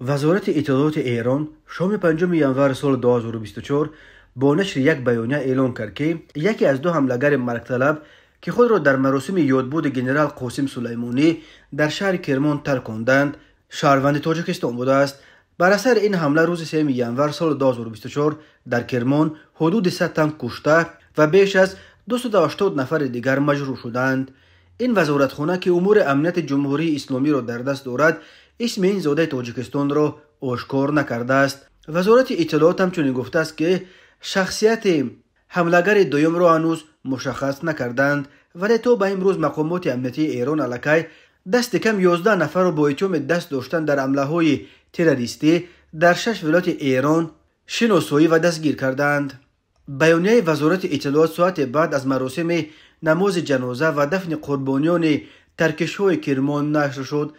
وزارت اطلاعات ایران شام 5 ینور سال 2024 با نشر یک بیانیه اعلام کرد که یکی از دو حملهگر مرگ طلب که خود را در مراسم یادبود جنرال قاسم سلیمانی در شهر کرمان ترکاندند شهروند تاجیکستان بوده است. بر اثر این حمله روز 3 ینور سال 2024 در کرمان حدود 100 تن کشته و بیش از 280 نفر دیگر مجروح شدند. این وزارتخانه که امور امنیت جمهوری اسلامی را در دست دارد اسم این زاده تاجیکستان را آشکار نکرده است. وزارت اطلاعات همچنین گفته است که شخصیت حملهگر دوم را هنوز مشخص نکردند، ولی تا به امروز مقامات امنیتی ایران علیه دست کم 11 نفر را با اتهام دست داشتن در حمله‌های تروریستی در 6 ولایت ایران شناسایی و دستگیر کردند. بیانیه وزارت اطلاعات ساعت بعد از مراسم نماز جنازه و دفن قربانیان ترکش‌های کرمان نشر شد.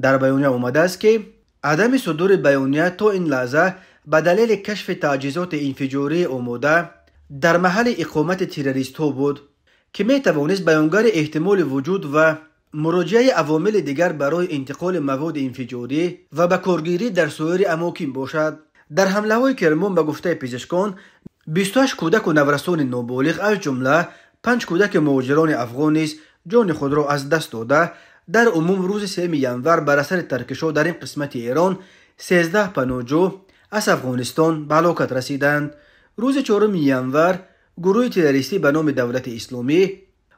در بیانیه آمده است که عدم صدور بیانیه تا این لحظه به دلیل کشف تجهیزات انفجاری آماده در محل اقامت تروریست ها بود که می توانست بیانگر احتمال وجود و مراجعه عوامل دیگر برای انتقال مواد انفجاری و به کارگیری در سایر اماکن باشد. در حمله های کرمان به گفته پزشکان 28 کودک و نورسان نابالغ از جمله 5 کودک مهاجران افغان نیز جان خود را از دست داده. در عموم روز 3 ینور بر اثر ترکش‌ها در این قسمت ایران 13 پناهجو از افغانستان به هلاکت رسیدند. روز 4 ینور گروه تروریستی به نام دولت اسلامی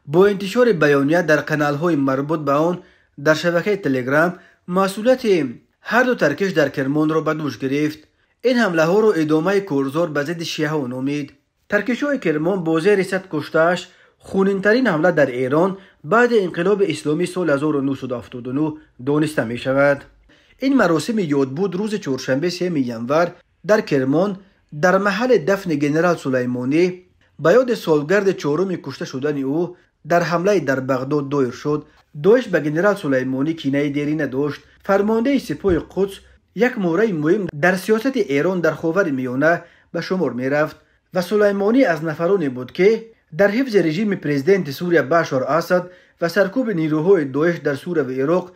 با انتشار بیانیه در کانال‌های مربوط به آن در شبکه تلگرام مسئولیت هر دو ترکش در کرمان را به دوش گرفت. این حمله ها را ادامه کورزار به ضد شیعه ها نامید. ترکش‌های کرمان با زیر 100 کشته‌اش خونین‌ترین حمله در ایران بعد انقلاب اسلامی سال 1979 دانسته می شود. این مراسم یادبود روز چهارشنبه 3 ینور در کرمان در محل دفن جنرال سلیمانی به یاد سالگرد 4 کشته شدن او در حمله در بغداد دایر شد. داعش به جنرال سلیمانی کینه دیری نداشت. فرمانده سپاه قدس یک مورد مهم در سیاست ایران در خاورمیانه به شمار می رفت و سلیمانی از نفرانی بود که در حفظ رژیم پرزیدنت سوریه بشار اسد و سرکوب نیروهای داعش در سوریه و عراق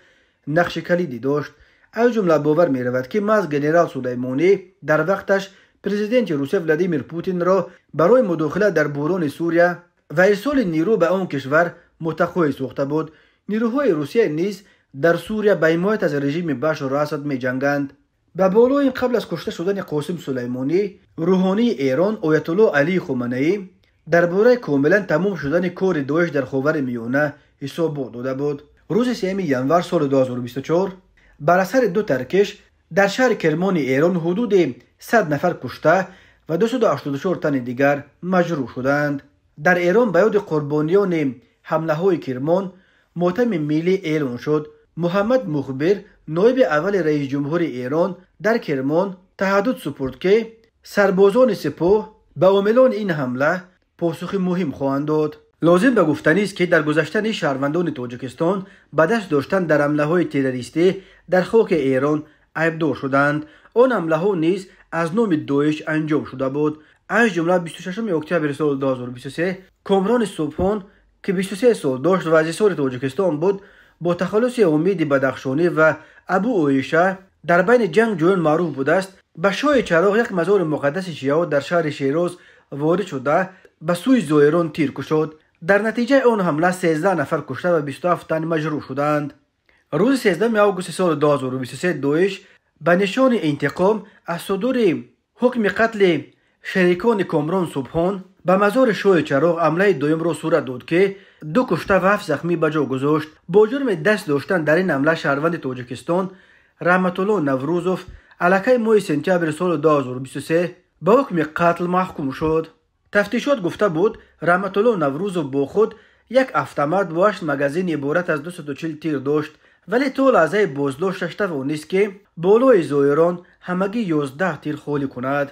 نقش کلیدی داشت. از جمله باور می رود که محض جنرال سلیمانی در وقتش پرزیدنت روسیه ولادیمیر پوتین را برای مداخله در بحران سوریه و ارسال نیرو به آن کشور متقاعد ساخته بود. نیروهای روسیه نیز در سوریه به حمایت از رژیم بشار اسد می جنگند. به بالای قبل از کشته شدن قاسم سلیمانی روحانی ایران آیت الله علی خامنه‌ای درباره کاملا تمام شدن کار داعش در خاورمیانه حساب داده بود. روز 3 ینور سال 2024 بر اثر دو ترکش در شهر کرمان ایران حدود 100 نفر کشته و 284 تن دیگر مجروح شدند. در ایران به یاد قربانیان حمله های کرمان ماتم ملی اعلان شد. محمد مخبر نایب اول رئیس جمهور ایران در کرمان تهدید سپرد که سربازان سپاه به عاملان این حمله پاسخ مهم خواهند داد. لازم به گفتنی است که در گذشته شهروندان تاجیکستان به دست داشتن در حمله های تروریستی در خاک ایران عیبدار شدند. آن حمله ها نیز از نام داعش انجام شده بود. از جمله 26 اکتبر سال 2023 کامران صبحان که 23 سال داشت و عزیزسال تاجیکستان بود با تخلص امید بدخشانی و ابو عایشه در بین جنگ جویان معروف بود است به شاه چراغ یک مزار مقدس شیعه در شهر شیراز وارد شده به سوی زائران تیر کشید. در نتیجه آن حمله 13 نفر کشته و 27 تن مجروح شدند. روز 13 آگوست سال 2023 داعش به نشان انتقام از صدور حکم قتل شریکان کامران صبحان به مزار شاه چراغ حمله دوم را صورت داد که 2 کشته و 7 زخمی به جا گذاشت. با جرم دست داشتن در این حمله شهروند تاجیکستان رحمت الله نوروزوف علیه ماه سپتامبر سال 2023 به حکم قتل محکوم شد. تفتیشات گفته بود رحمت الله نوروزوف با خود یک автомат و 8 مگزین عبارت از 240 تیر داشت، ولی تا لحظه بازداشتش توانست که بالای زائران همگی 11 تیر خالی کند.